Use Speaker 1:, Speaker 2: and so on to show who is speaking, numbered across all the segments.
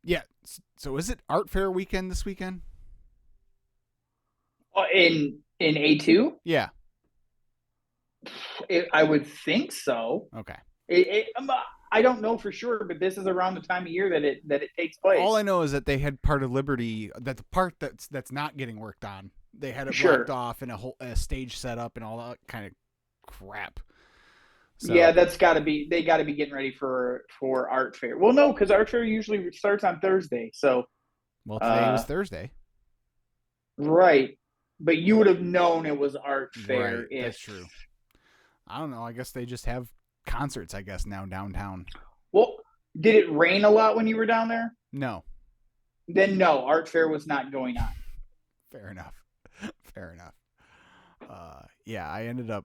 Speaker 1: Yeah. So is it Art Fair weekend this weekend?
Speaker 2: In A2,
Speaker 1: Yeah.
Speaker 2: I would think so.
Speaker 1: Okay.
Speaker 2: It, it, um, I don't know for sure, but this is around the time of year that it takes
Speaker 1: All I
Speaker 2: place.
Speaker 1: know is that they had part of Liberty, that the part that's not getting worked on, they had it blocked
Speaker 2: Sure.
Speaker 1: off and a stage set up and all that kind of crap.
Speaker 2: Yeah,
Speaker 1: So,
Speaker 2: that's got to be they got to be getting ready for art fair. Well, no, because art fair usually starts on Thursday. So,
Speaker 1: well, today was
Speaker 2: uh,
Speaker 1: Thursday.
Speaker 2: right. But you would have known it was art fair
Speaker 1: Right.
Speaker 2: if.
Speaker 1: That's true. I don't know. I guess they just have concerts, I guess, now downtown.
Speaker 2: Well, did it rain a lot when you were down there?
Speaker 1: No.
Speaker 2: Then no, art fair was not going on.
Speaker 1: Fair enough. Fair enough. Yeah, I ended up,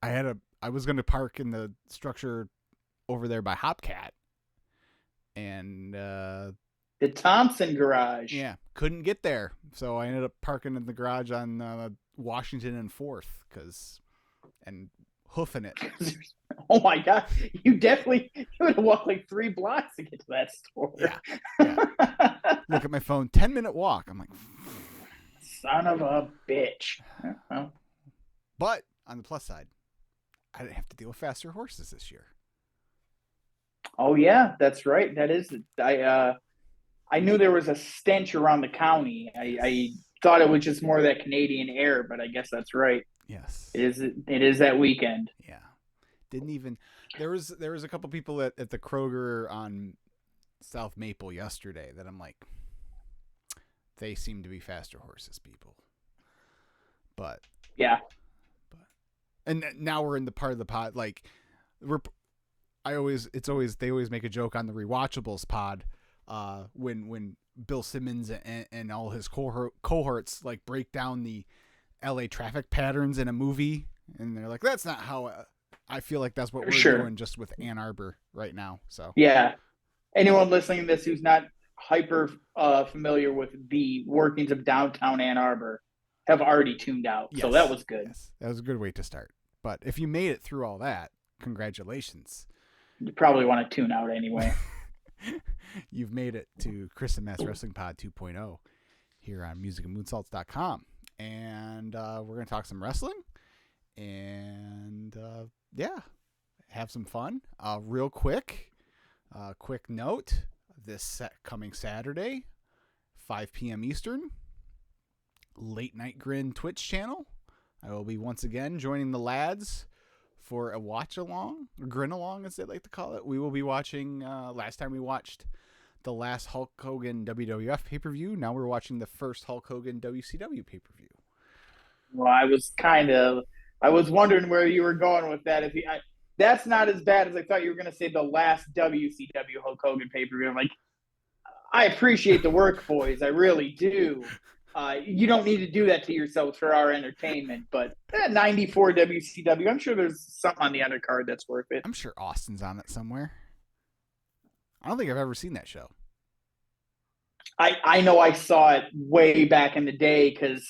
Speaker 1: I was going to park in the structure over there by Hopcat. And,
Speaker 2: The Thompson Garage.
Speaker 1: yeah, couldn't get there. So I ended up parking in the garage on Washington and 4th and hoofing it.
Speaker 2: Oh my god, you would have walked like 3 blocks to get to that store.
Speaker 1: Yeah. Yeah. Look at my phone, 10-minute walk. I'm like,
Speaker 2: Son of a bitch.
Speaker 1: but on the plus side, I didn't have to deal with faster horses this year.
Speaker 2: Oh yeah, that's right. That is I knew there was a stench around the county. I
Speaker 1: Yes.
Speaker 2: thought it was just more of that Canadian air, but I guess that's right.
Speaker 1: Yes.
Speaker 2: It is that weekend.
Speaker 1: Yeah. Didn't even there was a couple people at the Kroger on South Maple yesterday that I'm like, they seem to be faster horses people. But
Speaker 2: Yeah.
Speaker 1: but and now we're in the part of the pod like we're I always it's always they always make a joke on the rewatchables pod when Bill Simmons and all his cohorts like break down the LA traffic patterns in a movie, and they're like, that's not how I feel like that's what we're
Speaker 2: Sure.
Speaker 1: doing just with Ann Arbor right now. So
Speaker 2: Yeah. Anyone listening to this who's not hyper familiar with the workings of downtown Ann Arbor have already tuned out. So that
Speaker 1: yes,
Speaker 2: was good.
Speaker 1: yes, that was a good way to start. But if you made it through all that, congratulations.
Speaker 2: You probably want to tune out anyway.
Speaker 1: You've made it to Kris and Matt's Wrestling Pod 2.0 here on musicandmoonsalts.com. And we're going to talk some wrestling and, yeah, have some fun. Real quick, quick note, coming Saturday, 5 p.m. Eastern, Late Night Grin Twitch channel. I will be once again joining the lads for a watch along, or grin along as they like to call it. We will be watching, last time we watched the last Hulk Hogan WWF pay-per-view. Now we're watching the first Hulk Hogan WCW pay-per-view.
Speaker 2: Well, I was wondering where you were going with that. That's not as bad as I thought you were going to say. The last WCW Hulk Hogan pay per view. I'm like, I appreciate the work, boys. I really do. You don't need to do that to yourselves for our entertainment. But 94 WCW, I'm sure there's something on the undercard that's worth it.
Speaker 1: I'm sure Austin's on it somewhere. I don't think I've ever seen that show.
Speaker 2: I know I saw it way back in the day because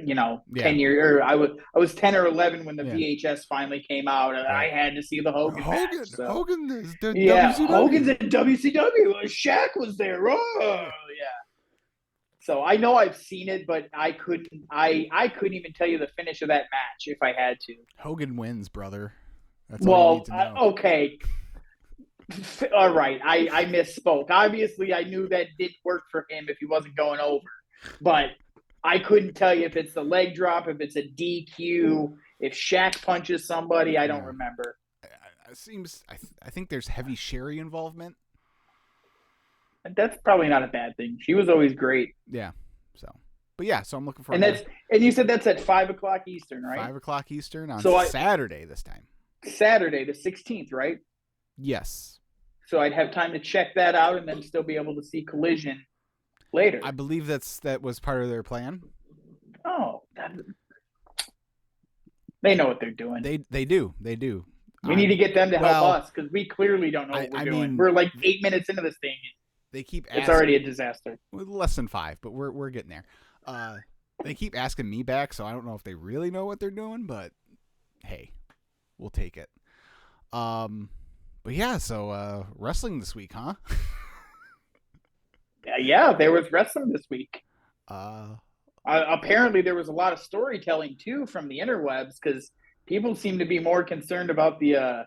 Speaker 1: Yeah.
Speaker 2: 10 years. Or I was 10 or 11 when the
Speaker 1: Yeah.
Speaker 2: VHS finally came out, and I
Speaker 1: Right.
Speaker 2: had to see the Hogan match. So
Speaker 1: Hogan is the
Speaker 2: yeah,
Speaker 1: WCW.
Speaker 2: Hogan's in WCW. Shaq was there. Oh yeah. So I know I've seen it, but I couldn't. I couldn't even tell you the finish of that match if I had to.
Speaker 1: Hogan wins, brother. That's all you need
Speaker 2: Well,
Speaker 1: to know.
Speaker 2: okay, all right. I misspoke. Obviously, I knew that didn't work for him if he wasn't going over, but I couldn't tell you if it's the leg drop, if it's a DQ, if Shaq punches somebody. I don't
Speaker 1: Yeah.
Speaker 2: remember.
Speaker 1: It seems I think there's heavy Sherry involvement.
Speaker 2: That's probably not a bad thing. She was always great.
Speaker 1: Yeah. So, but yeah, so I'm looking
Speaker 2: And
Speaker 1: forward to
Speaker 2: that's and you said that's at 5 o'clock Eastern, right?
Speaker 1: 5 o'clock Eastern on
Speaker 2: So
Speaker 1: Saturday this time.
Speaker 2: Saturday the 16th, right?
Speaker 1: Yes.
Speaker 2: So I'd have time to check that out and then still be able to see Collision later.
Speaker 1: I believe that was part of their plan.
Speaker 2: Oh, they know what they're doing.
Speaker 1: They do. They do.
Speaker 2: We need to get them to help
Speaker 1: well,
Speaker 2: us because we clearly don't know what we're doing.
Speaker 1: mean,
Speaker 2: We're like 8 minutes into this thing.
Speaker 1: They keep
Speaker 2: It's already a disaster.
Speaker 1: less than 5, but we're getting there. They keep asking me back, so I don't know if they really know what they're doing, but hey, we'll take it. But yeah, so wrestling this week, huh?
Speaker 2: Yeah, there was wrestling this week.
Speaker 1: Uh,
Speaker 2: Apparently, there was a lot of storytelling too from the interwebs because people seem to be more concerned about the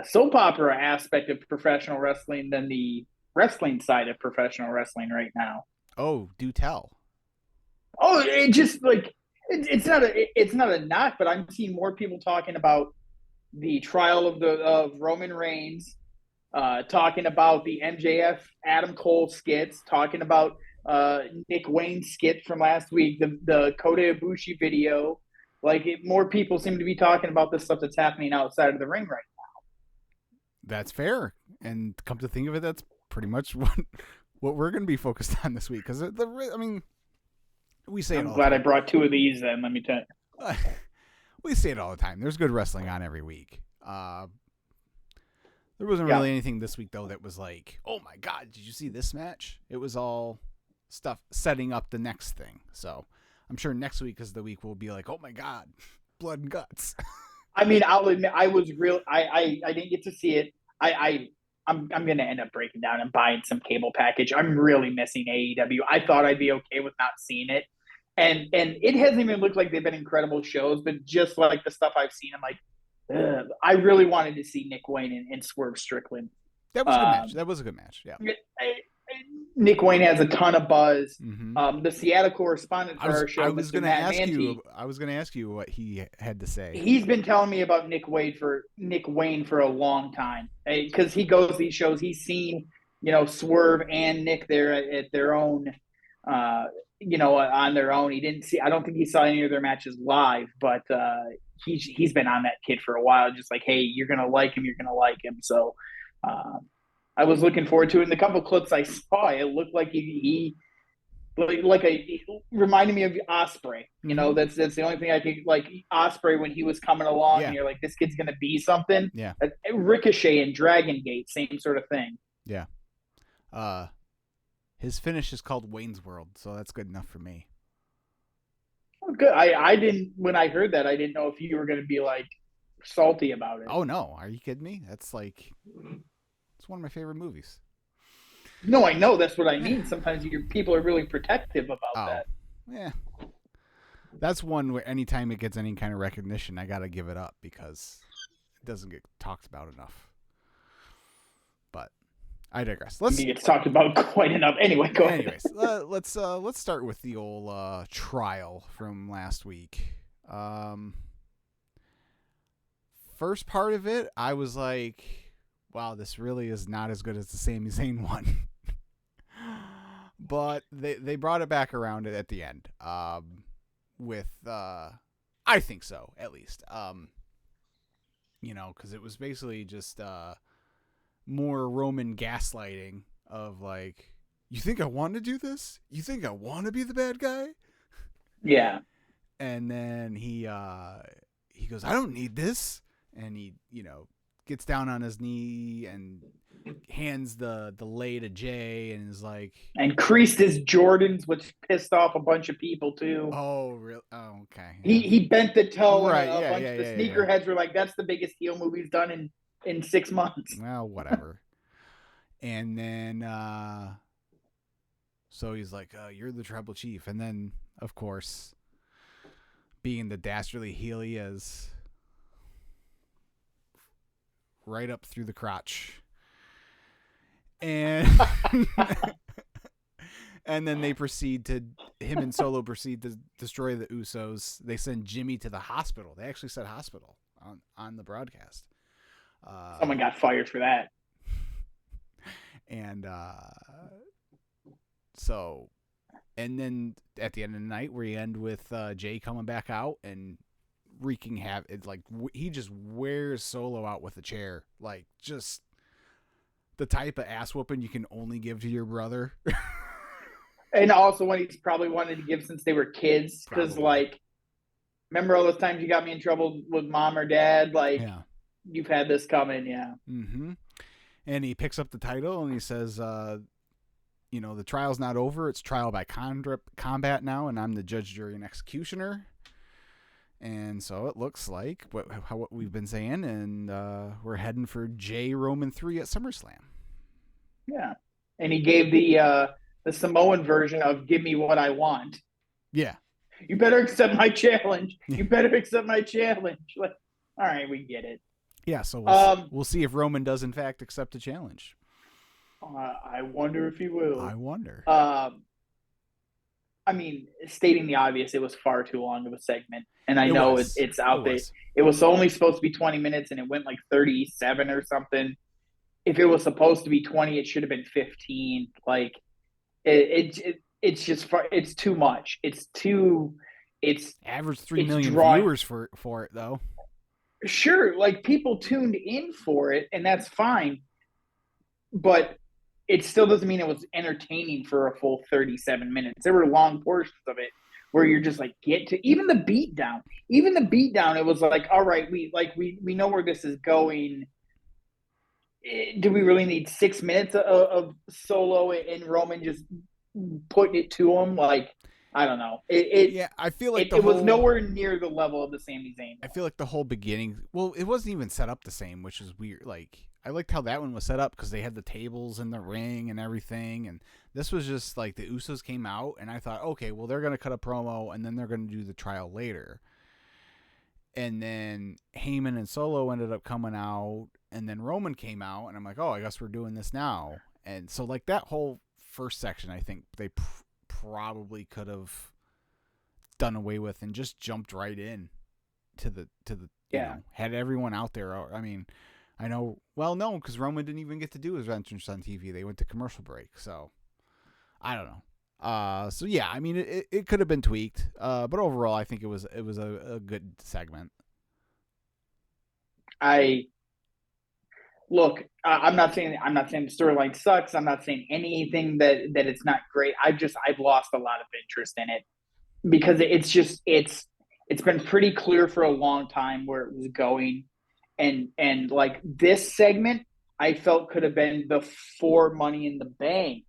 Speaker 2: soap opera aspect of professional wrestling than the wrestling side of professional wrestling right now.
Speaker 1: oh, do tell.
Speaker 2: Oh, it just like it's not a knock, but I'm seeing more people talking about the trial of Roman Reigns, talking about the MJF Adam Cole skits, talking about Nick Wayne skit from last week, the Kota Ibushi video. More people seem to be talking about this stuff that's happening outside of the ring right
Speaker 1: That's fair. And come to think of it, that's pretty much what we're going to be focused on this week. Because I mean, we say
Speaker 2: now.
Speaker 1: it
Speaker 2: I'm
Speaker 1: all
Speaker 2: glad
Speaker 1: the
Speaker 2: I brought two of these. Then let me tell you.
Speaker 1: time. We say it all the time. There's good wrestling on every week. There wasn't really anything this week though that was like, oh my god, did you see this match? It was all stuff setting up the next thing. So I'm sure next week is the week we'll be like, oh my god, blood and guts.
Speaker 2: I mean, I'll admit I was real. I didn't get to see it. I'm going to end up breaking down and buying some cable package. I'm really missing AEW. I thought I'd be okay with not seeing it, and it hasn't even looked like they've been incredible shows. But just like the stuff I've seen, I'm like, ugh. I really wanted to see Nick Wayne and Swerve Strickland.
Speaker 1: That was a good match. That was a good match. Yeah.
Speaker 2: Nick Wayne has a ton of buzz.
Speaker 1: Mm-hmm.
Speaker 2: The Seattle correspondent for our show,
Speaker 1: I was
Speaker 2: Mr.
Speaker 1: going to
Speaker 2: Matt
Speaker 1: ask
Speaker 2: Manti,
Speaker 1: you. I was going to ask you what he had to say.
Speaker 2: he's been telling me about Nick Wayne for a long time because he goes to these shows. He's seen Swerve and Nick there at their own, on their own. He didn't see. I don't think he saw any of their matches live, but he's been on that kid for a while. Just like, hey, you're gonna like him. You're gonna like him. So I was looking forward to it. In the couple clips I saw, it looked like he reminded me of Osprey.
Speaker 1: Mm-hmm.
Speaker 2: That's the only thing I think, like Osprey when he was coming along, and you're like, this kid's gonna be something.
Speaker 1: Yeah.
Speaker 2: Ricochet and Dragon Gate, same sort of thing.
Speaker 1: Yeah. His finish is called Wayne's World, so that's good enough for me.
Speaker 2: Oh, good. I didn't when I heard that I didn't know if you were gonna be like salty about it.
Speaker 1: Oh no, are you kidding me? That's like it's one of my favorite movies.
Speaker 2: No, I know that's what I mean. Sometimes people are really protective about that.
Speaker 1: Yeah. That's one where anytime it gets any kind of recognition, I got to give it up because it doesn't get talked about enough. But I digress.
Speaker 2: It's talked about quite enough. Anyway, go ahead.
Speaker 1: Anyways, let's start with the old trial from last week. First part of it, I was like, wow, this really is not as good as the Sami Zayn one. But they brought it back around at the end. With I think so, at least. Because it was basically just more Roman gaslighting of like, you think I want to do this? You think I want to be the bad guy?
Speaker 2: Yeah.
Speaker 1: And then he goes, I don't need this. And he, gets down on his knee and hands the lei to Jay and is like,
Speaker 2: and creased his Jordans, which pissed off a bunch of people too.
Speaker 1: Oh, really? Oh, okay.
Speaker 2: Yeah. He bent the toe.
Speaker 1: Right.
Speaker 2: And a bunch of the sneakerheads were like, "That's the biggest heel movie he's done in 6 months."
Speaker 1: Well, whatever. And then, so he's like, "You're the tribal chief," and then, of course, being the dastardly heel he is, right up through the crotch. And and then him and Solo proceed to destroy the Usos. They send Jimmy to the hospital. They actually said hospital on the broadcast.
Speaker 2: Someone got fired for that.
Speaker 1: And and then at the end of the night, we end with Jay coming back out and wreaking havoc. It's like he just wears Solo out with a chair, like just the type of ass whooping you can only give to your brother.
Speaker 2: And also one he's probably wanted to give since they were kids, because like, remember all those times you got me in trouble with mom or dad? Like, You've had this coming, yeah.
Speaker 1: Mm-hmm. And he picks up the title and he says, the trial's not over. It's trial by combat now, and I'm the judge, jury, and executioner. And so it looks like what we've been saying, and we're heading for J Roman 3 at SummerSlam.
Speaker 2: Yeah. And he gave the Samoan version of "Give me what I want."
Speaker 1: Yeah.
Speaker 2: You better accept my challenge. You better accept my challenge. Like, all right, we get it.
Speaker 1: Yeah, so we'll see if Roman does in fact accept the challenge.
Speaker 2: I wonder if he will.
Speaker 1: I wonder.
Speaker 2: I mean, stating the obvious, it was far too long of a segment, and I know it's out there. It was only supposed to be 20 minutes, and it went like 37 or something. If it was supposed to be 20, it should have been 15. Like, it's just far, it's too much. It's
Speaker 1: average 3 million viewers for it though.
Speaker 2: Sure, like people tuned in for it, and that's fine. But it still doesn't mean it was entertaining for a full 37 minutes. There were long portions of it where you're just like, get to even the beatdown. Even the beatdown, it was like, all right, we know where this is going. Do we really need 6 minutes of Solo and Roman just putting it to him? Like, I don't know.
Speaker 1: I feel like
Speaker 2: it was nowhere near the level of the Sami Zayn.
Speaker 1: I feel like the whole beginning. Well, it wasn't even set up the same, which is weird. Like, I liked how that one was set up because they had the tables in the ring and everything, and this was just like the Usos came out, and I thought, okay, well they're gonna cut a promo and then they're gonna do the trial later, and then Heyman and Solo ended up coming out, and then Roman came out, and I'm like, oh, I guess we're doing this now, and so like that whole first section, I think they probably could have done away with and just jumped right in to the you know, had everyone out there. I mean, I know, well, no, because Roman didn't even get to do his entrance on TV. They went to commercial break, so I don't know. So yeah, I mean, it could have been tweaked, but overall, I think it was a good segment.
Speaker 2: I'm not saying the storyline sucks. I'm not saying anything that it's not great. I've lost a lot of interest in it because it's been pretty clear for a long time where it was going, and like this segment I felt could have been before Money in the Bank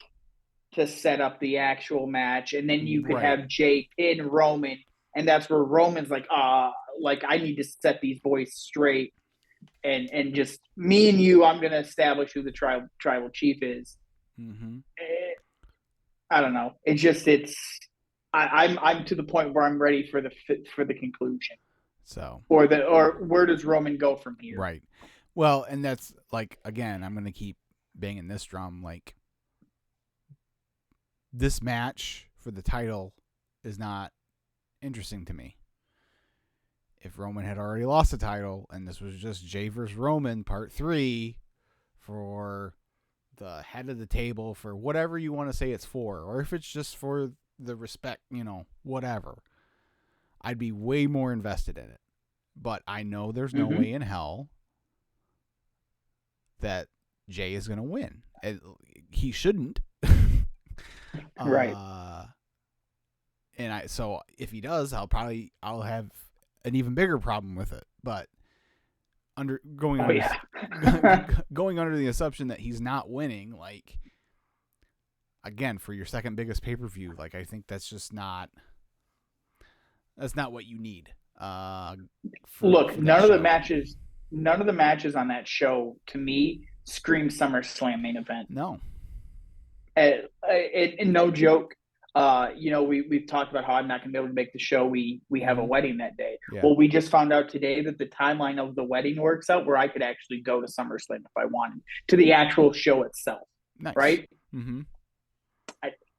Speaker 2: to set up the actual match, and then you could have Jay pin Roman, and that's where Roman's like, like I need to set these boys straight. And just me and you, I'm going to establish who the tribal chief is.
Speaker 1: Mm-hmm.
Speaker 2: I don't know. I'm to the point where I'm ready for the conclusion.
Speaker 1: So,
Speaker 2: or where does Roman go from here?
Speaker 1: Right. Well, and that's like, again, I'm going to keep banging this drum. Like, this match for the title is not interesting to me. If Roman had already lost the title and this was just Jay versus Roman part 3 for the head of the table, for whatever you want to say it's for, or if it's just for the respect, you know, whatever, I'd be way more invested in it. But I know there's no way in hell that Jay is going to win. He shouldn't.
Speaker 2: Right.
Speaker 1: So if he does, I'll have an even bigger problem with it. But going under the assumption that he's not winning, like, again, for your second biggest pay-per-view, like, I think that's just not what you need.
Speaker 2: Look, none of the matches on that show to me scream SummerSlam main event.
Speaker 1: No.
Speaker 2: And no joke. We've talked about how I'm not going to be able to make the show. We have a wedding that day. Yeah. Well, we just found out today that the timeline of the wedding works out where I could actually go to SummerSlam if I wanted, to the actual show itself.
Speaker 1: Nice.
Speaker 2: Right?
Speaker 1: Mm-hmm.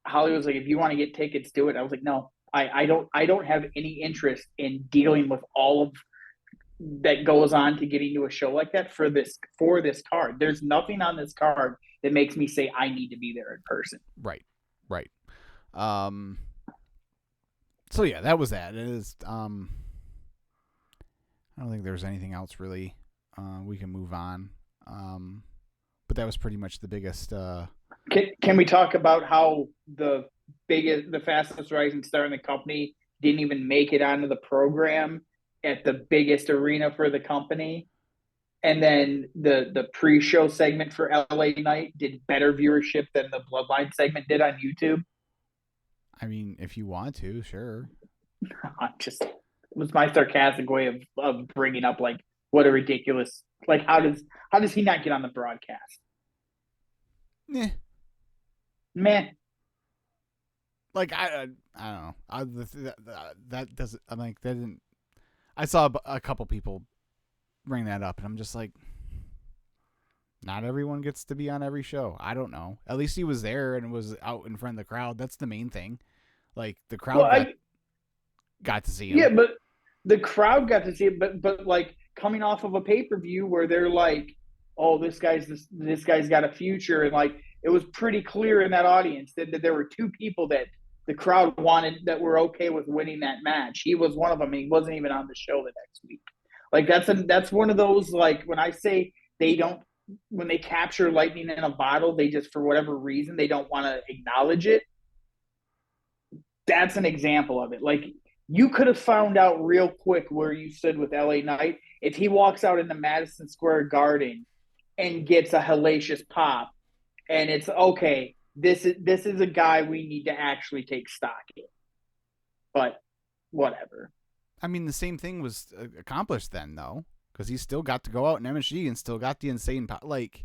Speaker 2: Holly was like, if you want to get tickets, do it. I was like, no, I don't have any interest in dealing with all of that goes on to getting to a show like that for this card. There's nothing on this card that makes me say I need to be there in person.
Speaker 1: Right. So yeah, that was that. It is. I don't think there's anything else really. We can move on. But that was pretty much the biggest.
Speaker 2: Can we talk about how the fastest rising star in the company didn't even make it onto the program at the biggest arena for the company? And then the pre-show segment for LA Knight did better viewership than the Bloodline segment did on YouTube.
Speaker 1: I mean, if you want to, sure.
Speaker 2: It was my sarcastic way of bringing up, like, what a ridiculous, like, how does he not get on the broadcast?
Speaker 1: Yeah.
Speaker 2: meh.
Speaker 1: Like I don't know. That doesn't. I'm like that didn't. I saw a couple people bring that up, and I'm just like, not everyone gets to be on every show. I don't know. At least he was there and was out in front of the crowd. That's the main thing. Like the crowd got to see him.
Speaker 2: Yeah, but the crowd got to see it. But like coming off of a pay-per-view where they're like, oh, this guy's got a future, and like it was pretty clear in that audience that there were two people that the crowd wanted that were okay with winning that match. He was one of them, and he wasn't even on the show the next week. Like that's one of those, like, when I say when they capture lightning in a bottle, they just, for whatever reason, they don't want to acknowledge it. That's an example of it. Like, you could have found out real quick where you stood with LA Knight if he walks out into Madison Square Garden and gets a hellacious pop, and it's okay. This is a guy we need to actually take stock in. But whatever.
Speaker 1: I mean, the same thing was accomplished then, though, because he still got to go out in MSG and still got the insane pop. Like,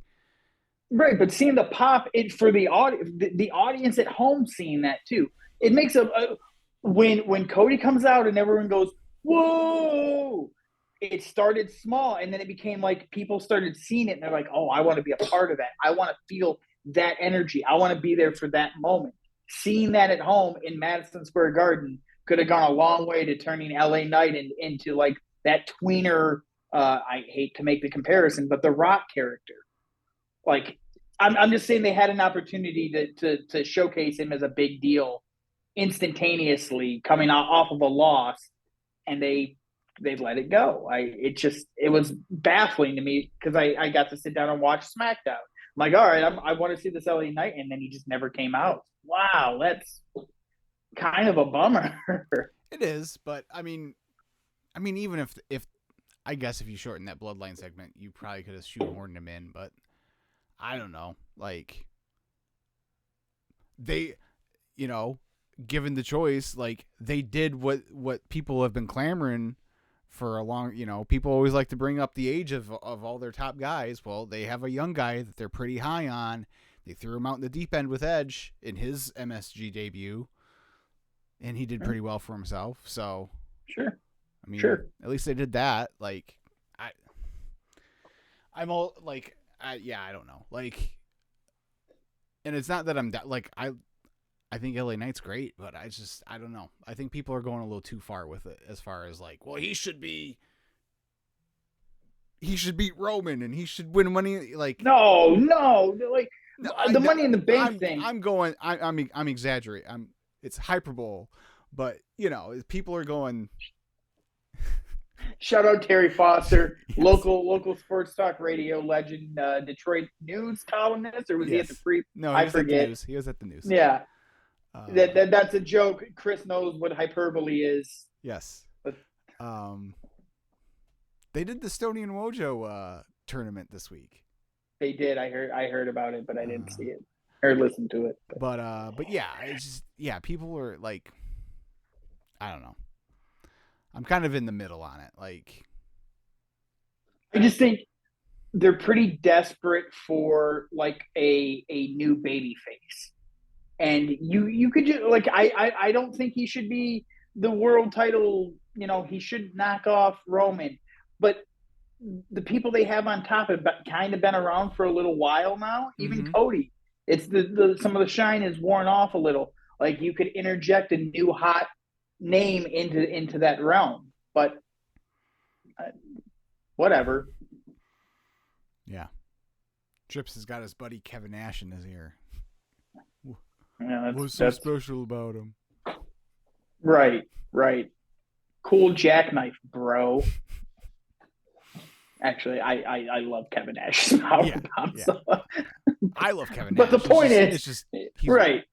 Speaker 2: right, but seeing the pop for the audience at home, seeing that too, it makes when Cody comes out and everyone goes, whoa. It started small, and then it became like people started seeing it, and they're like, oh, I want to be a part of that. I want to feel that energy. I want to be there for that moment. Seeing that at home in Madison Square Garden could have gone a long way to turning LA Knight into like that tweener. I hate to make the comparison, but the Rock character. Like, I'm just saying they had an opportunity to showcase him as a big deal instantaneously coming off of a loss, and they let it go. It was baffling to me because I got to sit down and watch SmackDown. I'm like, all right, I want to see this LA Knight, and then he just never came out. Wow, that's kind of a bummer.
Speaker 1: It is, but I mean, even if I guess if you shorten that Bloodline segment, you probably could have shoehorned him in, but I don't know. Like, they, given the choice, like, they did what people have been clamoring for a long, people always like to bring up the age of all their top guys. Well, they have a young guy that they're pretty high on. They threw him out in the deep end with Edge in his MSG debut, and he did pretty well for himself. So,
Speaker 2: sure.
Speaker 1: I mean, at least they did that. Like, I'm all like, I don't know. Like, and it's not that I'm like, I think LA Knight's great, but I don't know. I think people are going a little too far with it as far as like, well, he should beat Roman and he should win money. Like,
Speaker 2: no, like the Money in the Bank thing.
Speaker 1: I'm exaggerating. It's hyperbole, but people are going.
Speaker 2: Shout out Terry Foster,
Speaker 1: yes.
Speaker 2: local sports talk radio legend, Detroit news columnist, or was he at the free?
Speaker 1: No,
Speaker 2: I forget.
Speaker 1: He was at the news.
Speaker 2: Yeah, that's a joke. Chris knows what hyperbole is.
Speaker 1: Yes. But, they did the Stony and Wojo tournament this week.
Speaker 2: They did. I heard about it, but I didn't see it or listen to it.
Speaker 1: But yeah, it's just people are like, I don't know. I'm kind of in the middle on it. Like,
Speaker 2: I just think they're pretty desperate for like a new baby face. And you could just like, I don't think he should be the world title. He should knock off Roman, but the people they have on top have kind of been around for a little while now. Even Cody, it's some of the shine is worn off a little. Like, you could interject a new hot name into that realm, but whatever.
Speaker 1: Yeah, Trips has got his buddy Kevin Nash in his ear.
Speaker 2: Yeah,
Speaker 1: what's so special about him?
Speaker 2: Right. Cool jackknife, bro. Actually, I love Kevin Nash. So.
Speaker 1: I love Kevin Nash.
Speaker 2: But the point
Speaker 1: it's just he's,
Speaker 2: right.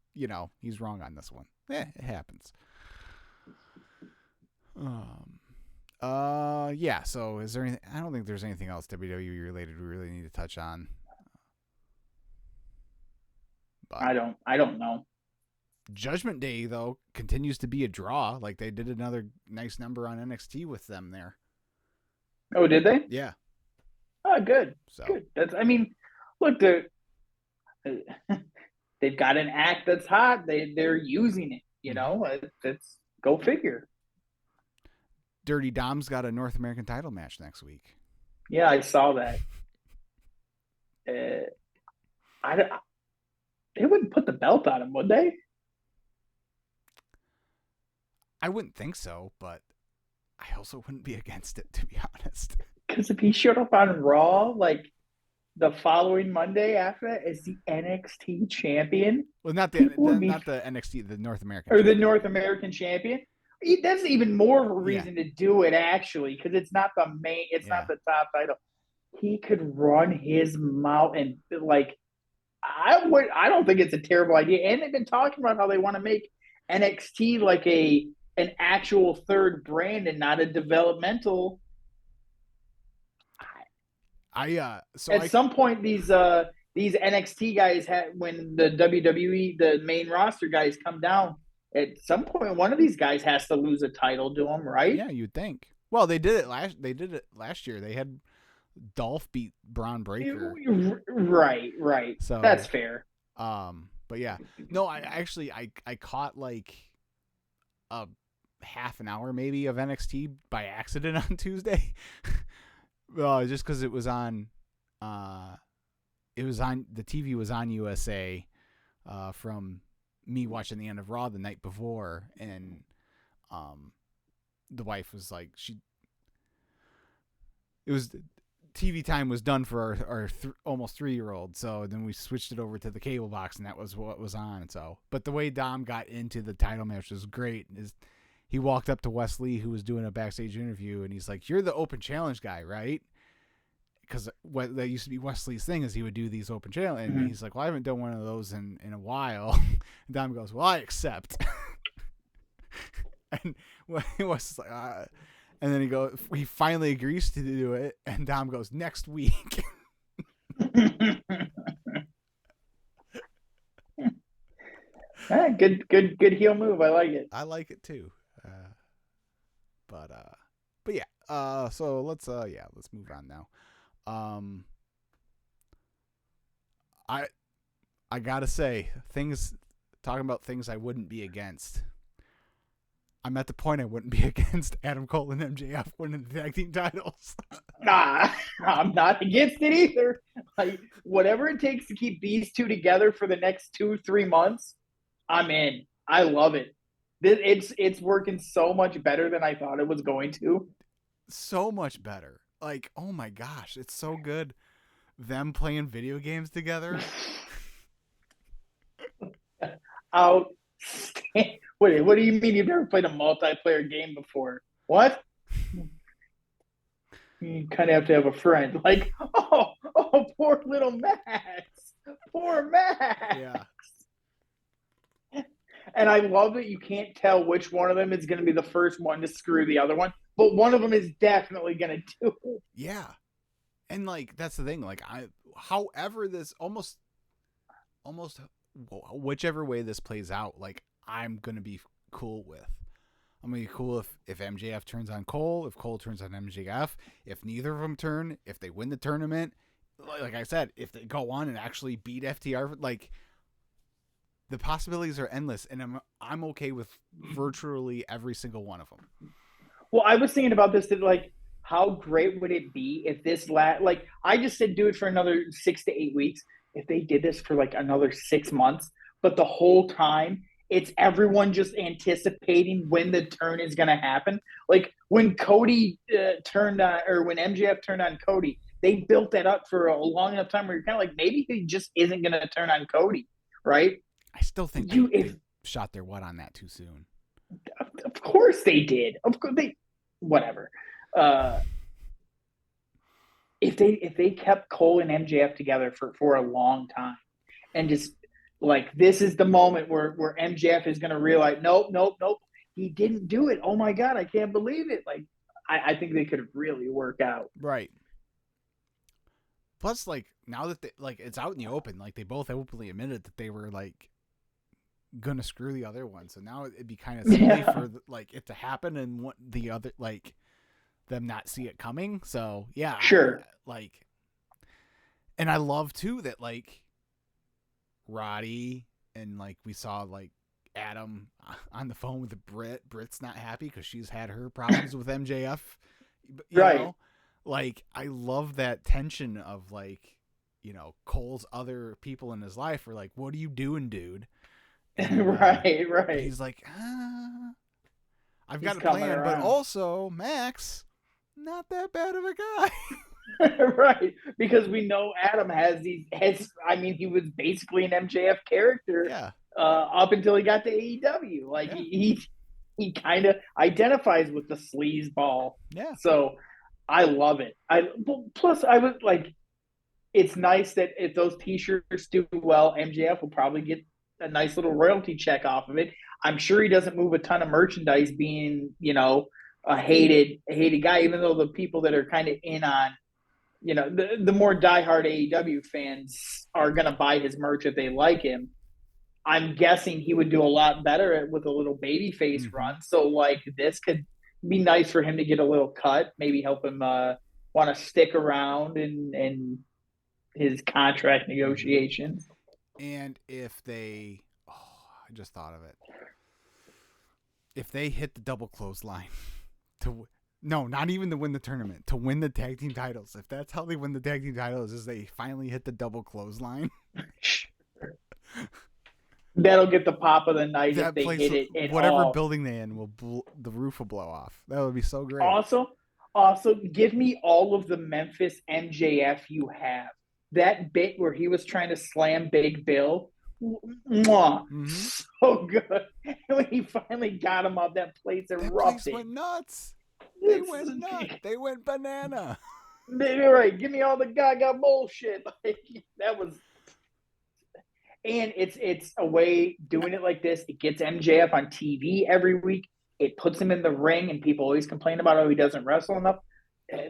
Speaker 1: He's wrong on this one. It happens. Yeah. So is there anything? I don't think there's anything else WWE related we really need to touch on.
Speaker 2: But I don't know.
Speaker 1: Judgment Day though continues to be a draw. Like, they did another nice number on NXT with them there.
Speaker 2: Oh, did they?
Speaker 1: Yeah.
Speaker 2: Oh, good.
Speaker 1: So
Speaker 2: good. Look, they've got an act that's hot. They're using it. You know, it's go figure.
Speaker 1: Dirty Dom's got a North American title match next week.
Speaker 2: Yeah, I saw that. They wouldn't put the belt on him, would they?
Speaker 1: I wouldn't think so, but I also wouldn't be against it, to be honest.
Speaker 2: Because if he showed up on Raw, like the following Monday after that as the NXT champion,
Speaker 1: well, not the NXT, the North American
Speaker 2: or
Speaker 1: champion.
Speaker 2: the North American champion. That's even more of a reason to do it, actually, because it's not the main, it's not the top title. He could run his mouth and like, I don't think it's a terrible idea. And they've been talking about how they want to make NXT like an actual third brand and not a developmental. Some point these NXT guys when the WWE, the main roster guys come down, at some point one of these guys has to lose a title to them, right?
Speaker 1: Yeah, you'd think. Well, they did it last year. They had Dolph beat Braun Breaker.
Speaker 2: Right. So that's fair.
Speaker 1: But yeah, no, I caught like a half an hour maybe of NXT by accident on Tuesday. Just because it was on the TV was on USA from me watching the end of Raw the night before, and the wife was like, TV time was done for our almost 3-year-old, so then we switched it over to the cable box, and that was what was on. So, but the way Dom got into the title match was great. He walked up to Wesley, who was doing a backstage interview, and he's like, "You're the open challenge guy, right?" Because that used to be Wesley's thing, is he would do these open challenge, and he's like, "Well, I haven't done one of those in a while." And Dom goes, "Well, I accept." And Wesley's like, and then he finally agrees to do it, and Dom goes, "Next week."
Speaker 2: Good heel move. I like it.
Speaker 1: I like it too. But yeah. So let's move on now. I gotta say, talking about things I wouldn't be against. I'm at the point I wouldn't be against Adam Cole and MJF winning the tag team titles.
Speaker 2: Nah, I'm not against it either. Like, whatever it takes to keep these two together for the next 2-3 months, I'm in. I love it. It's working so much better than I thought it was going to.
Speaker 1: So much better. Like, oh my gosh, it's so good. Them playing video games together.
Speaker 2: What do you mean you've never played a multiplayer game before? What? You kind of have to have a friend. Like, oh, poor little Max. Poor Max.
Speaker 1: Yeah.
Speaker 2: And I love that you can't tell which one of them is going to be the first one to screw the other one, but one of them is definitely going to do it.
Speaker 1: Yeah. And like, that's the thing. Like, however this almost whichever way this plays out, like, I'm going to be cool with. I'm going to be cool if MJF turns on Cole, if Cole turns on MJF, if neither of them turn, if they win the tournament. Like I said, if they go on and actually beat FTR, like, the possibilities are endless, and I'm okay with virtually every single one of them.
Speaker 2: Well, I was thinking about this, that, like, how great would it be if this like, I just said do it for another 6 to 8 weeks. If they did this for like another 6 months, but the whole time it's everyone just anticipating when the turn is going to happen. Like when Cody turned on, or when MJF turned on Cody, they built that up for a long enough time where you're kind of like, maybe he just isn't going to turn on Cody, right?
Speaker 1: I still think they shot their what on that too soon.
Speaker 2: Of course they did. Of course whatever. If they kept Cole and MJF together for a long time, and just like, this is the moment where MJF is going to realize, nope, he didn't do it. Oh my God, I can't believe it. Like, I think they could really work out.
Speaker 1: Right. Plus, like, now that it's out in the open, like, they both openly admitted that they were like gonna screw the other one. So now it'd be kind of silly for like it to happen and what the other, like, them not see it coming. So yeah,
Speaker 2: sure.
Speaker 1: And I love too that, like, Roddy and like we saw like Adam on the phone with Britt. Britt's not happy because she's had her problems with MJF. You know, like I love that tension of like, you know, Cole's other people in his life are like, "What are you doing, dude?" And,
Speaker 2: right.
Speaker 1: He's like, I've got a plan, but also Max, not that bad of a guy.
Speaker 2: Right, because we know Adam has he was basically an MJF character up until he got to AEW. Like he kind of identifies with the sleazeball.
Speaker 1: Yeah.
Speaker 2: So I love it. Plus I was like, it's nice that if those T-shirts do well, MJF will probably get a nice little royalty check off of it. I'm sure he doesn't move a ton of merchandise, being, you know, a hated guy, even though the people that are kind of in on, you know, the more diehard AEW fans are going to buy his merch if they like him. I'm guessing he would do a lot better with a little babyface run. So like this could be nice for him to get a little cut, maybe help him want to stick around in his contract negotiations.
Speaker 1: And if they, I just thought of it. If they hit the double clothesline not even to win the tournament, to win the tag team titles. If that's how they win the tag team titles, is they finally hit the double clothesline.
Speaker 2: That'll get the pop of the night if they hit it.
Speaker 1: Whatever building they in, the roof will blow off. That would be so great.
Speaker 2: Also, give me all of the Memphis MJF you have. That bit where he was trying to slam Big Bill, so good. And when he finally got him up, that place erupted. That place
Speaker 1: went nuts. They went nuts. They went banana.
Speaker 2: They're right. Give me all the Gaga bullshit. Like, that was. And it's a way doing it like this. It gets MJF on TV every week. It puts him in the ring, and people always complain about he doesn't wrestle enough.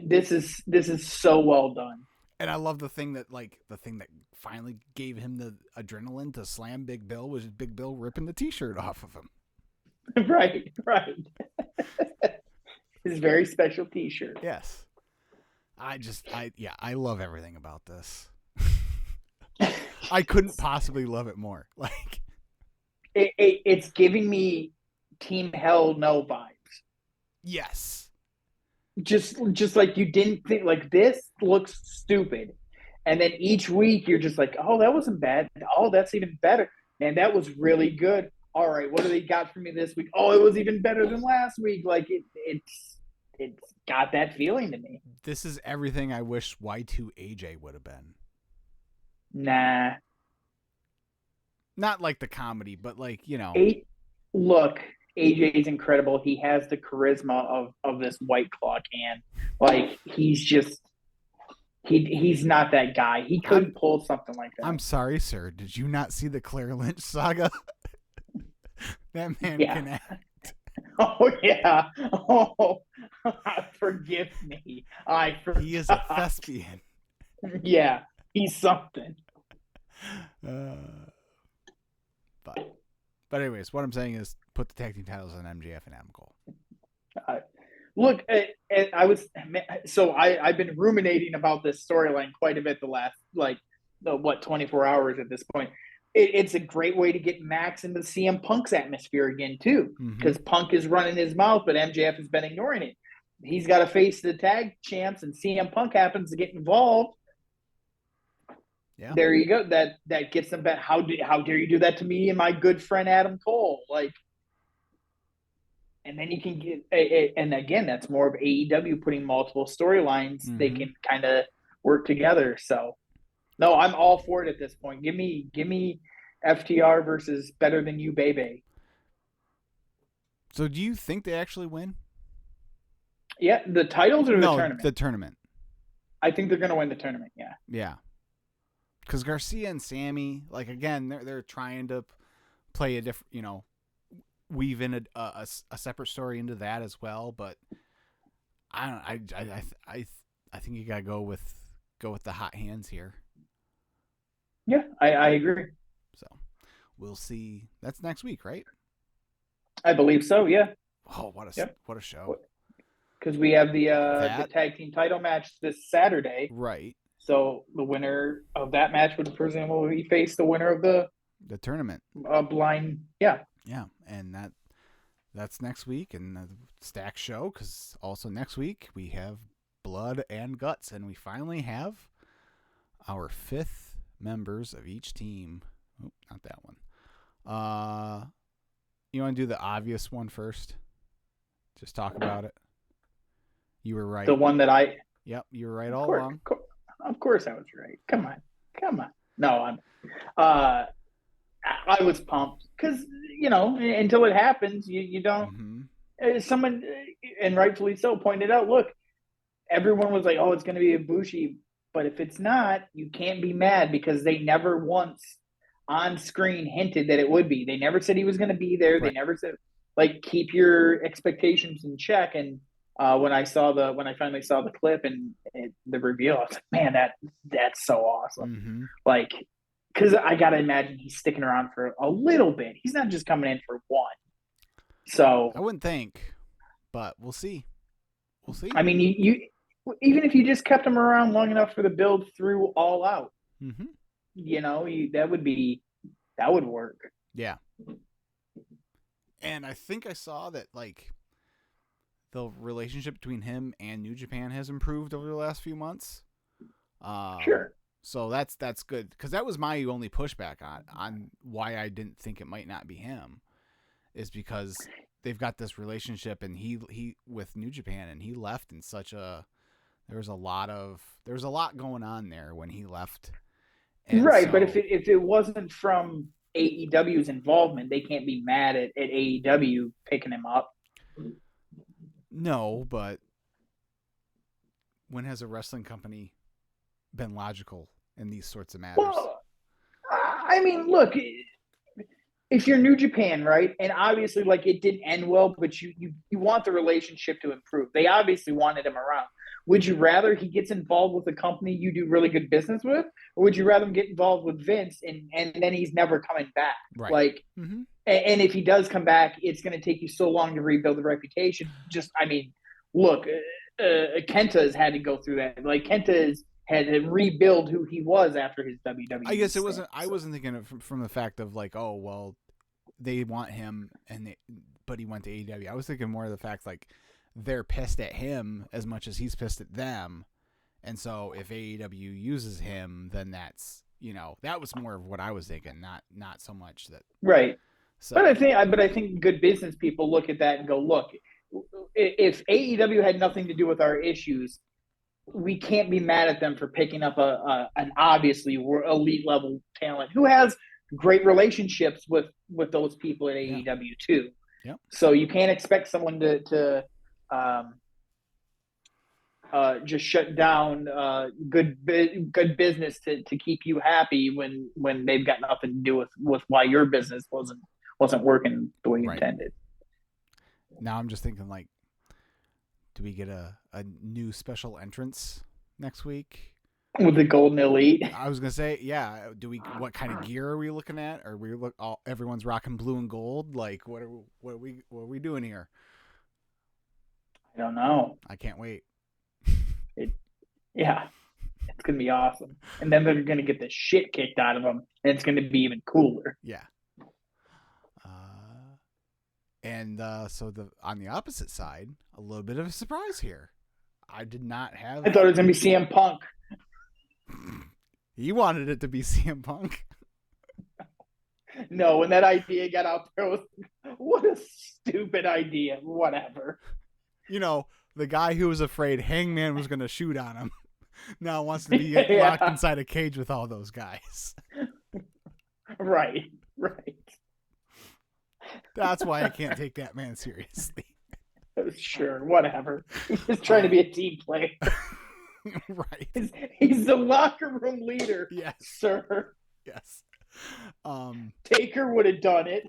Speaker 2: This is so well done.
Speaker 1: And I love the thing that finally gave him the adrenaline to slam Big Bill was Big Bill ripping the T-shirt off of him.
Speaker 2: Right. His very special T-shirt.
Speaker 1: Yes. I love everything about this. I couldn't possibly love it more. Like,
Speaker 2: it's giving me Team Hell No vibes.
Speaker 1: Yes.
Speaker 2: Just like you didn't think, like, this looks stupid, and then each week you're just like, oh, that wasn't bad. Oh, that's even better. Man, that was really good. All right, what do they got for me this week? Oh, it was even better than last week. Like it's got that feeling to me.
Speaker 1: This is everything I wish Y2 AJ would have been.
Speaker 2: Nah.
Speaker 1: Not like the comedy, but like, you know.
Speaker 2: Look, AJ is incredible. He has the charisma of this White Claw can. Like, he's just he's not that guy. He couldn't pull something like that.
Speaker 1: I'm sorry, sir. Did you not see the Claire Lynch saga? That man can act.
Speaker 2: Oh yeah. Oh, forgive me.
Speaker 1: He is a thespian.
Speaker 2: Yeah, he's something.
Speaker 1: But anyways, what I'm saying is put the tag team titles on MJF and Adam Cole.
Speaker 2: Look, I've been ruminating about this storyline quite a bit the last 24 hours at this point. It's a great way to get Max into CM Punk's atmosphere again too, because Punk is running his mouth, but MJF has been ignoring it. He's got to face the tag champs, and CM Punk happens to get involved.
Speaker 1: Yeah.
Speaker 2: There you go. That gets them back. How dare you do that to me and my good friend Adam Cole? Like, and then you can get, and again, that's more of AEW putting multiple storylines. They can kind of work together. So, no, I'm all for it at this point. Give me FTR versus Better Than You, baby.
Speaker 1: So, do you think they actually win?
Speaker 2: Yeah, the titles or the tournament?
Speaker 1: The tournament.
Speaker 2: I think they're going to win the tournament. Yeah.
Speaker 1: Yeah. Because Garcia and Sammy, like, again, they're trying to play a different, you know, weave in a separate story into that as well. But I think you gotta go with the hot hands here.
Speaker 2: Yeah, I agree.
Speaker 1: So we'll see. That's next week, right?
Speaker 2: I believe so. Yeah.
Speaker 1: Oh, what a show!
Speaker 2: Because we have the tag team title match this Saturday,
Speaker 1: right?
Speaker 2: So the winner of that match would presumably face the winner of the
Speaker 1: The tournament.
Speaker 2: Blind. Yeah.
Speaker 1: Yeah, and that's next week, and the stack show, because also next week we have Blood and Guts, and we finally have our 5th members of each team. Oh, not that one. You want to do the obvious one first? Just talk about it. You were right.
Speaker 2: The one that I...
Speaker 1: Yep, you were right all along.
Speaker 2: Of course I was right. Come on. No, I was pumped because, until it happens, you don't. Someone, and rightfully so, pointed out, look, everyone was like, oh, it's going to be Ibushi. But if it's not, you can't be mad because they never once on screen hinted that it would be. They never said he was going to be there. Right. They never said, keep your expectations in check. And when I finally saw the clip and the reveal, I was like, man, that's so awesome. Because I got to imagine he's sticking around for a little bit. He's not just coming in for one. So
Speaker 1: I wouldn't think, but we'll see.
Speaker 2: I mean, you even if you just kept him around long enough for the build through All Out, that would work.
Speaker 1: Yeah. And I think I saw that the relationship between him and New Japan has improved over the last few months.
Speaker 2: Sure.
Speaker 1: So that's good, because that was my only pushback on why I didn't think it might not be him, is because they've got this relationship, and he with New Japan, and he left in such a there was a lot going on there when he left. And
Speaker 2: right, so, but if it wasn't from AEW's involvement, they can't be mad at AEW picking him up.
Speaker 1: No, but when has a wrestling company been logical in these sorts of matters?
Speaker 2: Well, I mean, look, if you're New Japan, right, and obviously, it didn't end well, but you want the relationship to improve. They obviously wanted him around. Would you rather he gets involved with a company you do really good business with, or would you rather him get involved with Vince and then he's never coming back?
Speaker 1: Right.
Speaker 2: And if he does come back, it's going to take you so long to rebuild the reputation. Look, Kenta has had to go through that. Kenta had to rebuild who he was after his WWE.
Speaker 1: I guess it wasn't. I wasn't thinking of from the fact of oh well, they want him but he went to AEW. I was thinking more of the fact they're pissed at him as much as he's pissed at them, and so if AEW uses him, then that's that was more of what I was thinking, not so much that
Speaker 2: right. So, but I think good business people look at that and go, look, if AEW had nothing to do with our issues, we can't be mad at them for picking up an obviously elite level talent who has great relationships with those people at AEW too.
Speaker 1: Yep.
Speaker 2: So you can't expect someone to just shut down good business to keep you happy when they've got nothing to do with why your business wasn't working the way you intended.
Speaker 1: Now I'm just thinking do we get a new special entrance next week
Speaker 2: with the Golden Elite?
Speaker 1: I was gonna say, yeah. What kind of gear are we looking at? Are we everyone's rocking blue and gold? What are we doing here?
Speaker 2: I don't know.
Speaker 1: I can't wait.
Speaker 2: It's gonna be awesome. And then they're gonna get the shit kicked out of them, and it's gonna be even cooler.
Speaker 1: Yeah. So on the opposite side, a little bit of a surprise here. I did not have.
Speaker 2: I thought it was gonna be CM Punk.
Speaker 1: He wanted it to be CM Punk.
Speaker 2: No, when that idea got out there, what a stupid idea. Whatever.
Speaker 1: The guy who was afraid Hangman was going to shoot on him now wants to be locked inside a cage with all those guys.
Speaker 2: Right.
Speaker 1: That's why I can't take that man seriously.
Speaker 2: Sure, whatever. He's just trying to be a team player.
Speaker 1: Right.
Speaker 2: He's the locker room leader.
Speaker 1: Yes.
Speaker 2: Sir.
Speaker 1: Yes.
Speaker 2: Taker would have done it.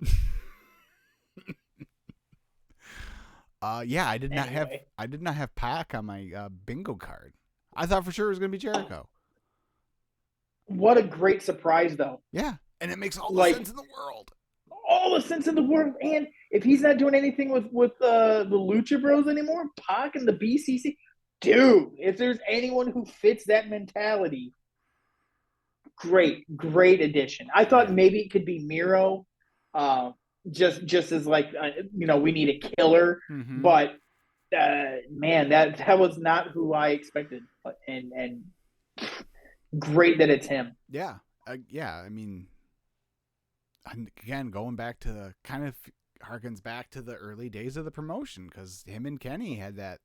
Speaker 1: I did not have Pac on my bingo card. I thought for sure it was going to be Jericho.
Speaker 2: What a great surprise, though.
Speaker 1: Yeah, and it makes all the sense in the world.
Speaker 2: All the sense in the world. And if he's not doing anything with the Lucha Bros anymore, Pac and the BCC, dude, if there's anyone who fits that mentality, great addition. I thought maybe it could be Miro, just as like we need a killer, but man, that was not who I expected, and great that it's him.
Speaker 1: Yeah, I mean, again, going back to kind of harkens back to the early days of the promotion, because him and Kenny had that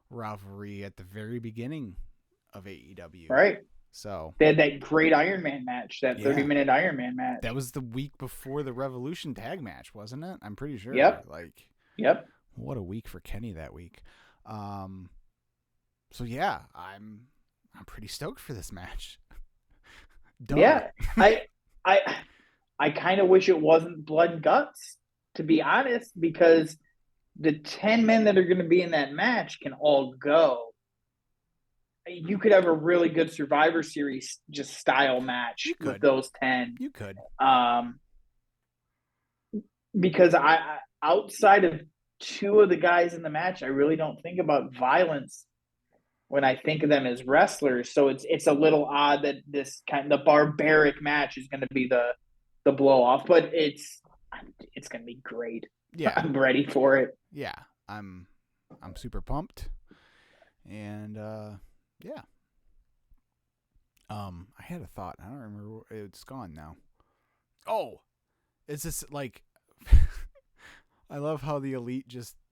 Speaker 1: rivalry at the very beginning of AEW.
Speaker 2: Right.
Speaker 1: So
Speaker 2: they had that great Iron Man match, that 30-minute Iron Man match.
Speaker 1: That was the week before the Revolution tag match, wasn't it? I'm pretty sure.
Speaker 2: Yep. Yep.
Speaker 1: What a week for Kenny that week. So yeah, I'm pretty stoked for this match.
Speaker 2: Yeah. I kind of wish it wasn't blood and guts, to be honest, because the 10 men that are going to be in that match can all go. You could have a really good Survivor Series just style match with those 10.
Speaker 1: You could.
Speaker 2: Because I outside of two of the guys in the match, I really don't think about violence when I think of them as wrestlers. So it's a little odd that this the barbaric match is going to be the blow off, but it's going to be great.
Speaker 1: Yeah.
Speaker 2: I'm ready for it.
Speaker 1: Yeah. I'm super pumped. And yeah. I had a thought. I don't remember. It's gone now. Oh, is this like? I love how the Elite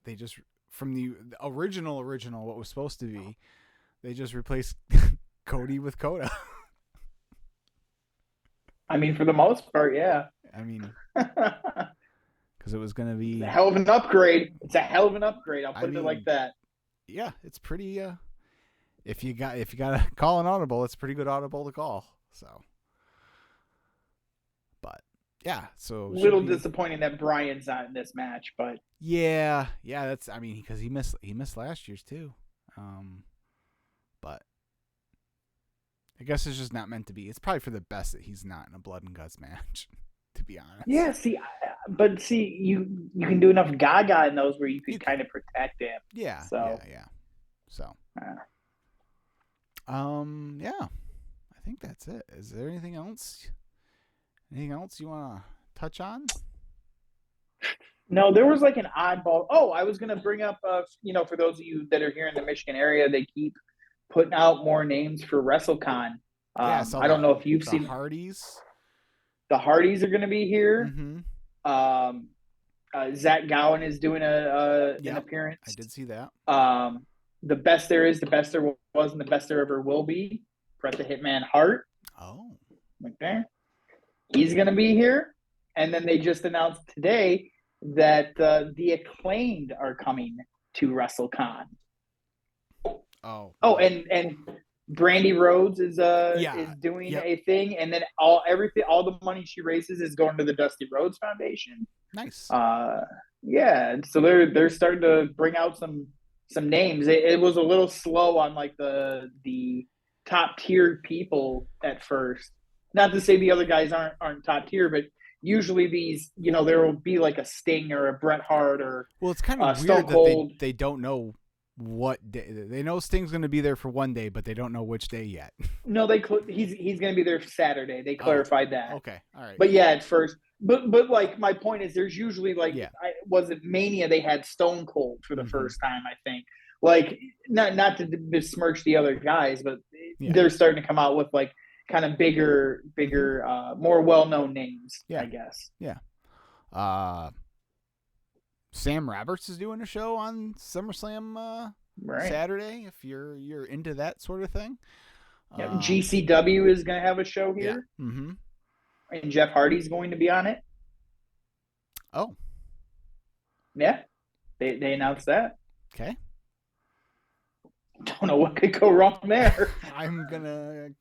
Speaker 1: they just from the original what was supposed to be, they just replaced Cody with Coda.
Speaker 2: I mean, for the most part, yeah.
Speaker 1: I mean, because it was going to be
Speaker 2: a hell of an upgrade. It's a hell of an upgrade. I'll put it like that.
Speaker 1: Yeah, it's pretty. If you got to call an audible, it's a pretty good audible to call. So, but yeah, so
Speaker 2: a little disappointing that Brian's not in this match, but
Speaker 1: yeah, that's because he missed last year's too. But I guess it's just not meant to be. It's probably for the best that he's not in a blood and guts match, to be honest.
Speaker 2: Yeah, see, you can do enough Gaga in those where you can kind of protect him.
Speaker 1: Yeah.
Speaker 2: So.
Speaker 1: Yeah. So. Yeah, I think that's it. Is there anything else? Anything else you want to touch on?
Speaker 2: No, there was like an oddball. Oh, I was going to bring up, for those of you that are here in the Michigan area, they keep putting out more names for WrestleCon. I don't know if you've seen
Speaker 1: Hardys.
Speaker 2: The Hardys are going to be here.
Speaker 1: Mm-hmm.
Speaker 2: Zach Gowen is doing an appearance.
Speaker 1: I did see that.
Speaker 2: The best there is, the best there was, and the best there ever will be. Bret the Hitman Hart.
Speaker 1: Oh.
Speaker 2: Right there. He's going to be here. And then they just announced today that the Acclaimed are coming to WrestleCon.
Speaker 1: Oh.
Speaker 2: Oh, and Brandy Rhodes is doing a thing, and then all the money she raises is going to the Dusty Rhodes Foundation.
Speaker 1: Nice.
Speaker 2: Yeah. So they're starting to bring out some names. It was a little slow on like the top tier people at first. Not to say the other guys aren't top tier, but usually these, there will be like a Sting or a Bret Hart or
Speaker 1: it's kind of weird that they don't know what day. They know Sting's going to be there for one day, but they don't know which day yet.
Speaker 2: No, he's going to be there Saturday. They clarified that.
Speaker 1: Okay, all right.
Speaker 2: But yeah, at first, but like my point is, there's usually like, was it Mania? They had Stone Cold for the first time, I think. Like not to besmirch the other guys, but they're starting to come out with like kind of bigger, more well-known names. I guess.
Speaker 1: Yeah. Sam Roberts is doing a show on SummerSlam Saturday. If you're into that sort of thing.
Speaker 2: Yeah, GCW is going to have a show here.
Speaker 1: Yeah. Mm-hmm.
Speaker 2: And Jeff Hardy's going to be on it.
Speaker 1: Oh.
Speaker 2: Yeah. They announced that.
Speaker 1: Okay.
Speaker 2: Don't know what could go wrong there.
Speaker 1: I'm gonna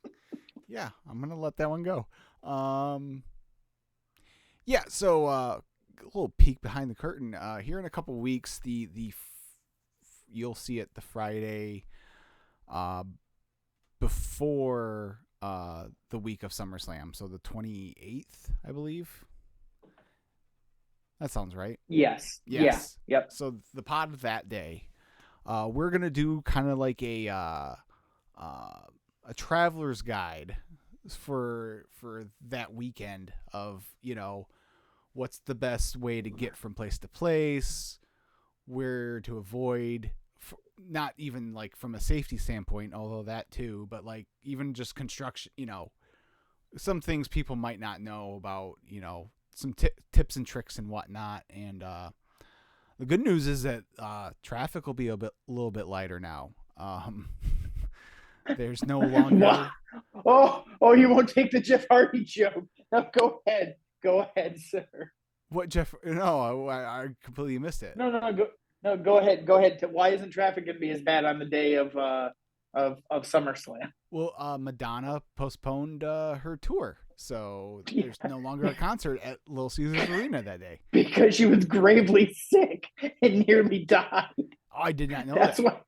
Speaker 1: let that one go. So a little peek behind the curtain. Here in a couple weeks, you'll see it the Friday before the week of SummerSlam, so the 28th, I believe. That sounds right.
Speaker 2: Yes. Yeah. Yep.
Speaker 1: So the pod of that day, we're gonna do kind of like a traveler's guide for that weekend of, what's the best way to get from place to place, where to avoid, not even like from a safety standpoint, although that too, but like even just construction, some things people might not know about, some tips and tricks and whatnot. And the good news is that traffic will be a little bit lighter now. There's no longer.
Speaker 2: Oh, you won't take the Jeff Hardy joke. No, go ahead, sir.
Speaker 1: What, Jeff? No, I completely missed it.
Speaker 2: Go ahead. Why isn't traffic going to be as bad on the day of SummerSlam?
Speaker 1: Well, Madonna postponed her tour, so there's no longer a concert at Little Caesars Arena that day
Speaker 2: because she was gravely sick and nearly died.
Speaker 1: Oh, I did not know
Speaker 2: That's
Speaker 1: that.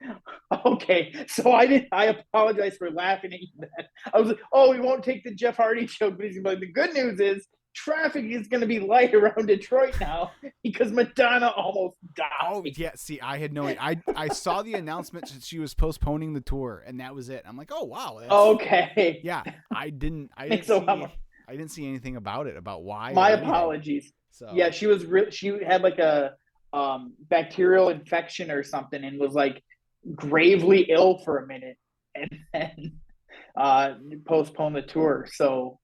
Speaker 2: Why. Okay, so I apologize for laughing at you. Then I was like, oh, we won't take the Jeff Hardy joke, but he's like, the good news is traffic is going to be light around Detroit now because Madonna almost died.
Speaker 1: Oh yeah, see, I had no idea. I saw the announcement that she was postponing the tour, and that was it. I'm like, oh wow.
Speaker 2: Okay.
Speaker 1: Yeah, I didn't see anything about it, about why.
Speaker 2: My apologies. So yeah, she had like a bacterial infection or something, and was like gravely ill for a minute, and then postponed the tour. So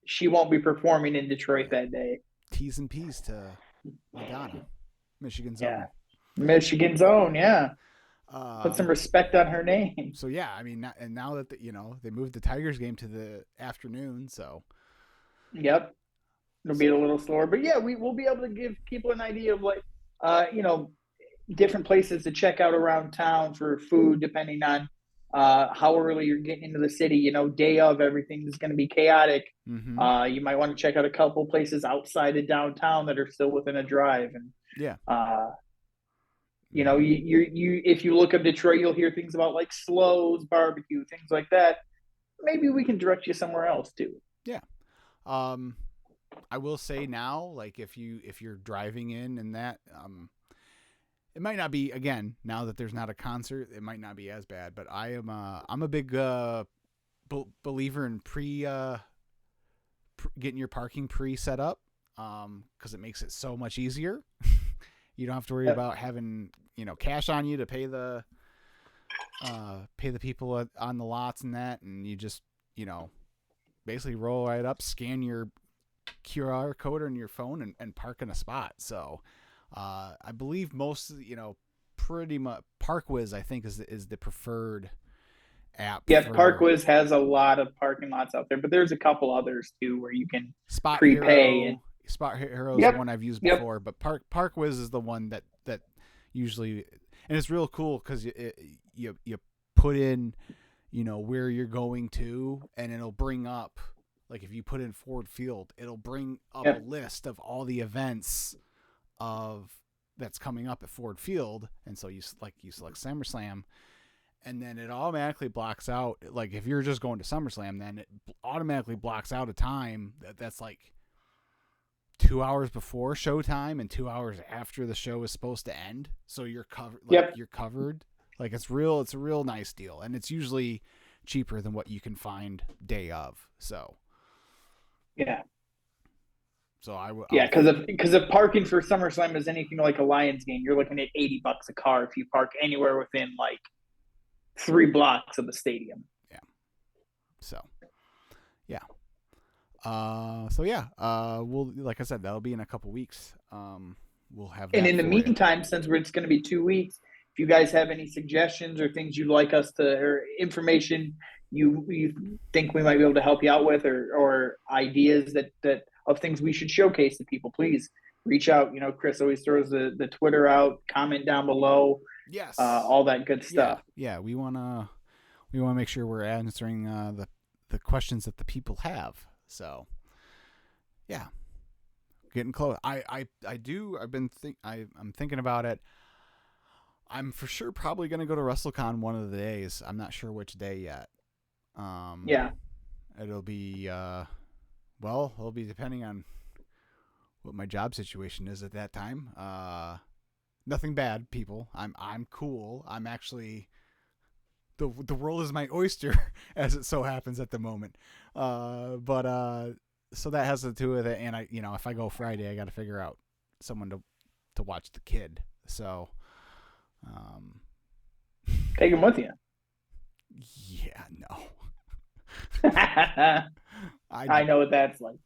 Speaker 2: she won't be performing in Detroit that day.
Speaker 1: T's and P's to Madonna, Michigan's own.
Speaker 2: Yeah, Michigan's own. Yeah, put some respect on her name.
Speaker 1: So yeah, I mean, and now that they moved the Tigers game to the afternoon, so
Speaker 2: yep, it'll be a little slower, but yeah, we'll be able to give people an idea of what different places to check out around town for food, depending on how early you're getting into the city. Day of, everything is going to be chaotic.
Speaker 1: Mm-hmm.
Speaker 2: You might want to check out a couple places outside of downtown that are still within a drive. And
Speaker 1: yeah,
Speaker 2: you if you look up Detroit, you'll hear things about like Slows barbecue, things like that. Maybe we can direct you somewhere else too.
Speaker 1: Yeah. I will say now, like if you're driving in and that, it might not be, again, now that there's not a concert, it might not be as bad, but I'm a big believer in getting your parking set up, because it makes it so much easier. You don't have to worry about having cash on you to pay the people on the lots and that, and you just basically roll right up, scan your QR code on your phone, and park in a spot. So I believe most of pretty much ParkWiz, I think, is the preferred app.
Speaker 2: Yeah, ParkWiz has a lot of parking lots out there, but there's a couple others too where you can prepay.
Speaker 1: Spot Hero is the one I've used before, but ParkWiz is the one that usually, and it's real cool because you put in where you're going to, and it'll bring up, like if you put in Ford Field, it'll bring up a list of all the events that's coming up at Ford Field, and so you select SummerSlam, and then it automatically blocks out, like if you're just going to SummerSlam, then it automatically blocks out a time that's like 2 hours before showtime and 2 hours after the show is supposed to end, so you're covered. You're covered. Like it's a real nice deal, and it's usually cheaper than what you can find day of. So
Speaker 2: yeah.
Speaker 1: So
Speaker 2: because if parking for SummerSlam is anything like a Lions game, you're looking at $80 a car if you park anywhere within like 3 blocks of the stadium.
Speaker 1: Yeah. So, yeah. We'll, like I said, that'll be in a couple weeks. We'll have that.
Speaker 2: And in the meantime, since it's going to be 2 weeks, if you guys have any suggestions or things you'd like us to, or information you think we might be able to help you out with, or ideas that of things we should showcase to people, please reach out. Chris always throws the Twitter out, comment down below.
Speaker 1: Yes.
Speaker 2: All that good stuff.
Speaker 1: Yeah. We want to make sure we're answering the questions that the people have. So yeah, getting close. I'm thinking about it. I'm for sure probably going to go to WrestleCon one of the days. I'm not sure which day yet. It'll be, it'll be depending on what my job situation is at that time. Nothing bad, people. I'm cool. I'm actually the world is my oyster, as it so happens at the moment. So that has to do with it. And if I go Friday, I got to figure out someone to watch the kid. So,
Speaker 2: take him with you.
Speaker 1: Yeah, no.
Speaker 2: I know what that's like.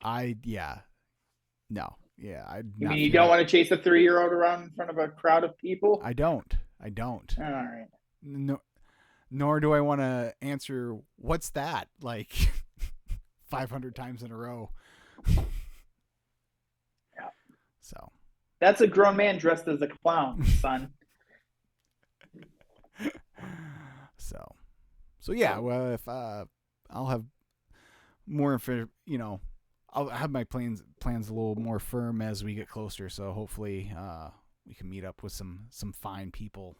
Speaker 1: No. Yeah,
Speaker 2: You mean you don't want to chase a 3-year-old around in front of a crowd of people?
Speaker 1: I don't.
Speaker 2: All right.
Speaker 1: No, nor do I want to answer what's that like 500 times in a row.
Speaker 2: Yeah.
Speaker 1: So
Speaker 2: that's a grown man dressed as a clown, son.
Speaker 1: So yeah. Well, if I'll have more I'll have my plans a little more firm as we get closer. So hopefully we can meet up with some fine people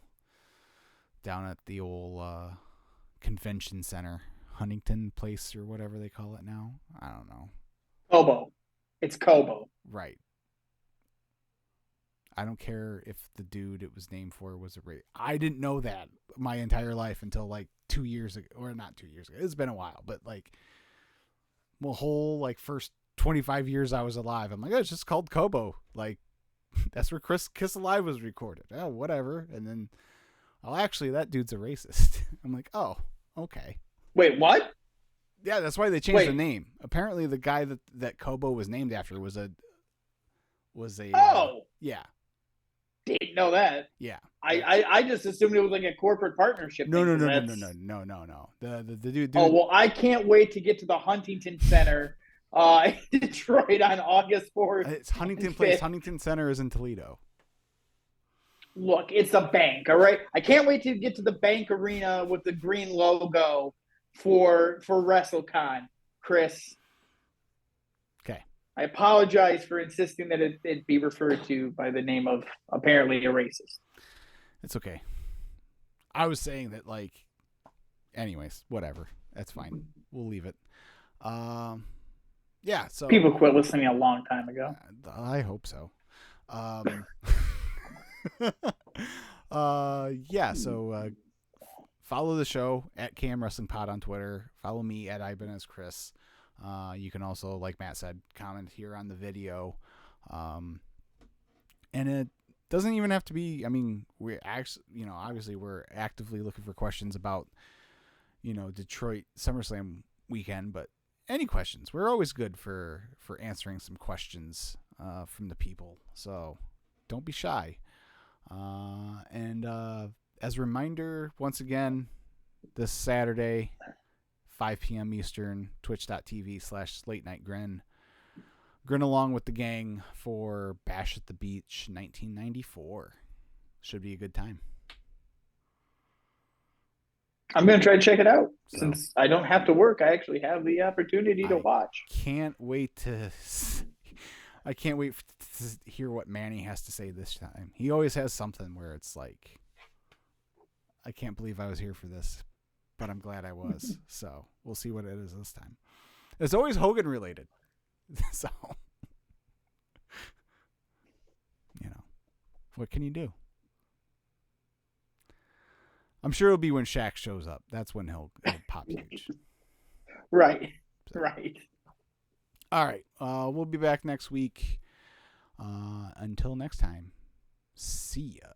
Speaker 1: down at the old convention center, Huntington Place or whatever they call it now. I don't know.
Speaker 2: Cobo. It's Cobo.
Speaker 1: Right. I don't care if the dude it was named for was a race. I didn't know that my entire life until like 2 years ago, or not 2 years ago. It's been a while, but like the whole like first 25 years I was alive, I'm like, oh, it's just called Kobo. Like that's where Kiss Alive was recorded. Oh, whatever. And then, actually, that dude's a racist. I'm like, oh, okay.
Speaker 2: Wait, what?
Speaker 1: Yeah, that's why they changed the name. Apparently, the guy that Kobo was named after was a. Yeah.
Speaker 2: Didn't know that.
Speaker 1: Yeah.
Speaker 2: I just assumed it was like a corporate partnership.
Speaker 1: No. The dude.
Speaker 2: Oh well, I can't wait to get to the Huntington Center, in Detroit on August 4th.
Speaker 1: It's Huntington Place. Huntington Center is in Toledo.
Speaker 2: Look, it's a bank, all right? I can't wait to get to the bank arena with the green logo for WrestleCon, Chris.
Speaker 1: Okay.
Speaker 2: I apologize for insisting that it be referred to by the name of apparently a racist.
Speaker 1: It's okay. I was saying that, like, anyways, whatever. That's fine. We'll leave it. Yeah, so
Speaker 2: people quit listening a long time ago.
Speaker 1: I hope so. Yeah, so follow the show at KM Wrestling Pod on Twitter. Follow me at Ibanez Chris. You can also, like Matt said, comment here on the video. And it doesn't even have to be, I mean, we're actually, obviously we're actively looking for questions about, Detroit SummerSlam weekend, but any questions, we're always good for answering some questions from the people. So don't be shy. And as a reminder, once again, this Saturday, 5 p.m. Eastern, twitch.tv/late night grin. Grin along with the gang for Bash at the Beach 1994. Should be a good time.
Speaker 2: I'm going to try to check it out. Since I don't have to work, I actually have the opportunity to watch.
Speaker 1: I can't wait to hear what Manny has to say this time. He always has something where it's like, I can't believe I was here for this, but I'm glad I was. So we'll see what it is this time. It's always Hogan related. So, what can you do? I'm sure it'll be when Shaq shows up. That's when he'll pop huge.
Speaker 2: Right. Right.
Speaker 1: All right. We'll be back next week. Until next time, see ya.